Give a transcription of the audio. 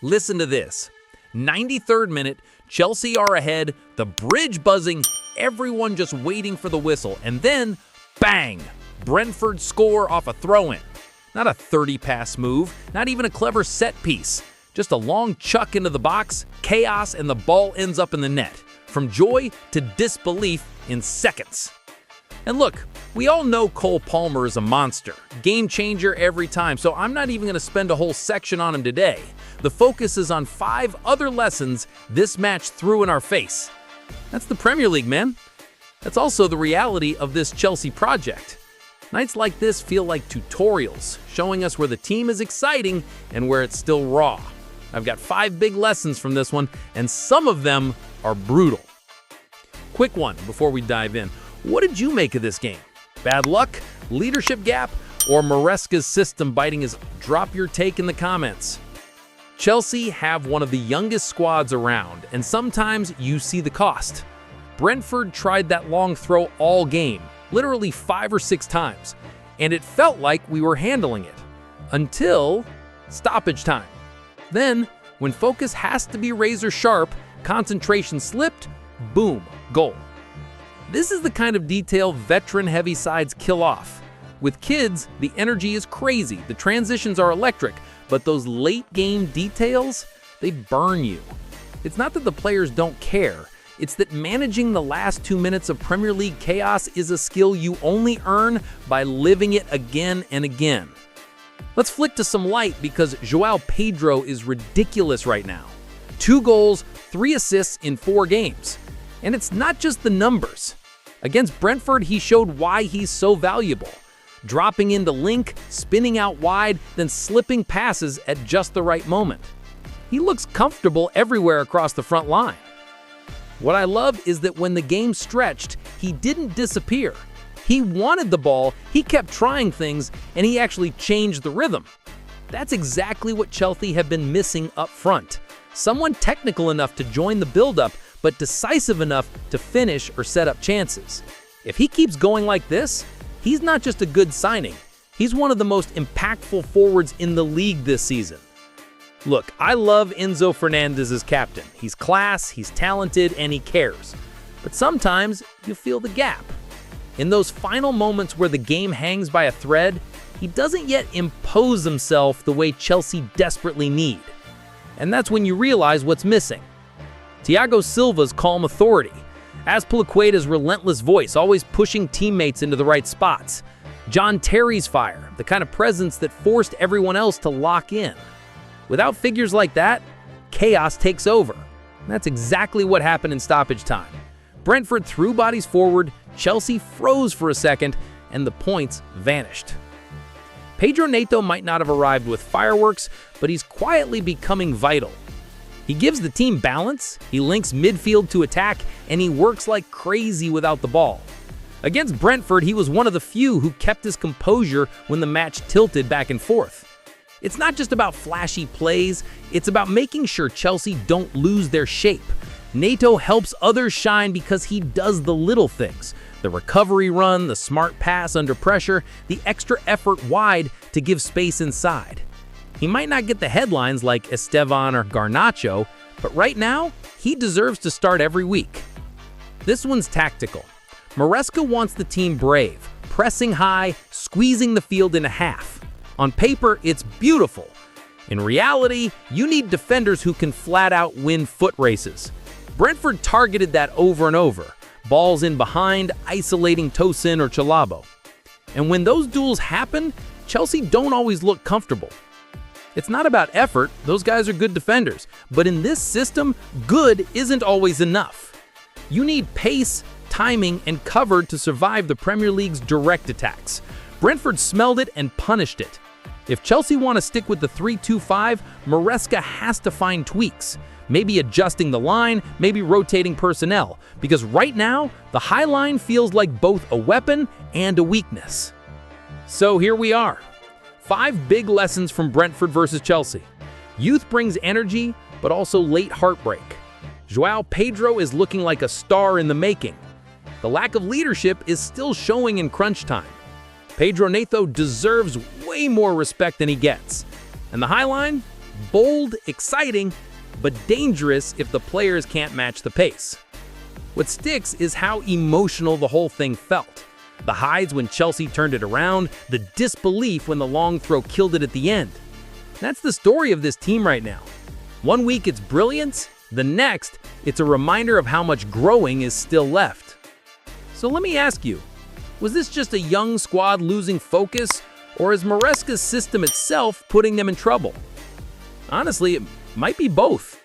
Listen to this. 93rd minute, Chelsea are ahead, the bridge buzzing, everyone just waiting for the whistle, and then, bang! Brentford score off a throw-in. Not a 30-pass move, not even a clever set piece. Just a long chuck into the box, chaos, and the ball ends up in the net. From joy to disbelief in seconds. And look, we all know Cole Palmer is a monster, game changer every time, so I'm not even going to spend a whole section on him today. The focus is on 5 other lessons this match threw in our face. That's the Premier League, man. That's also the reality of this Chelsea project. Nights like this feel like tutorials, showing us where the team is exciting and where it's still raw. I've got 5 big lessons from this one, and some of them are brutal. Quick one before we dive in. What did you make of this game? Bad luck, leadership gap, or Maresca's system biting his? Drop your take in the comments. Chelsea have one of the youngest squads around, and sometimes you see the cost. Brentford tried that long throw all game, literally 5 or 6 times, and it felt like we were handling it. Until stoppage time. Then, when focus has to be razor sharp, concentration slipped, boom, goal. This is the kind of detail veteran-heavy sides kill off. With kids, the energy is crazy, the transitions are electric, but those late-game details, they burn you. It's not that the players don't care, it's that managing the last 2 minutes of Premier League chaos is a skill you only earn by living it again and again. Let's flick to some light because João Pedro is ridiculous right now. 2 goals, 3 assists in 4 games. And it's not just the numbers. Against Brentford, he showed why he's so valuable. Dropping into link, spinning out wide, then slipping passes at just the right moment. He looks comfortable everywhere across the front line. What I love is that when the game stretched, he didn't disappear. He wanted the ball, he kept trying things, and he actually changed the rhythm. That's exactly what Chelsea have been missing up front. Someone technical enough to join the build-up, but decisive enough to finish or set up chances. If he keeps going like this, he's not just a good signing, he's one of the most impactful forwards in the league this season. Look, I love Enzo Fernandez as captain. He's class, he's talented, and he cares. But sometimes you feel the gap. In those final moments where the game hangs by a thread, he doesn't yet impose himself the way Chelsea desperately need. And that's when you realize what's missing. Thiago Silva's calm authority, Azpilicueta's relentless voice, always pushing teammates into the right spots, John Terry's fire, the kind of presence that forced everyone else to lock in. Without figures like that, chaos takes over. And that's exactly what happened in stoppage time. Brentford threw bodies forward, Chelsea froze for a second, and the points vanished. Pedro Neto might not have arrived with fireworks, but he's quietly becoming vital. He gives the team balance, he links midfield to attack, and he works like crazy without the ball. Against Brentford, he was one of the few who kept his composure when the match tilted back and forth. It's not just about flashy plays, it's about making sure Chelsea don't lose their shape. Neto helps others shine because he does the little things. The recovery run, the smart pass under pressure, the extra effort wide to give space inside. He might not get the headlines like Esteban or Garnacho, but right now, he deserves to start every week. This one's tactical. Maresca wants the team brave, pressing high, squeezing the field into half. On paper, it's beautiful. In reality, you need defenders who can flat out win foot races. Brentford targeted that over and over. Balls in behind, isolating Tosin or Chalabo. And when those duels happen, Chelsea don't always look comfortable. It's not about effort, those guys are good defenders. But in this system, good isn't always enough. You need pace, timing, and cover to survive the Premier League's direct attacks. Brentford smelled it and punished it. If Chelsea want to stick with the 3-2-5, Maresca has to find tweaks. Maybe adjusting the line, maybe rotating personnel. Because right now, the high line feels like both a weapon and a weakness. So here we are. 5 big lessons from Brentford versus Chelsea. Youth brings energy, but also late heartbreak. João Pedro is looking like a star in the making. The lack of leadership is still showing in crunch time. Pedro Neto deserves way more respect than he gets. And the high line? Bold, exciting, but dangerous if the players can't match the pace. What sticks is how emotional the whole thing felt. The highs when Chelsea turned it around, the disbelief when the long throw killed it at the end. That's the story of this team right now. One week it's brilliance, the next, it's a reminder of how much growing is still left. So let me ask you, was this just a young squad losing focus, or is Maresca's system itself putting them in trouble? Honestly, it might be both.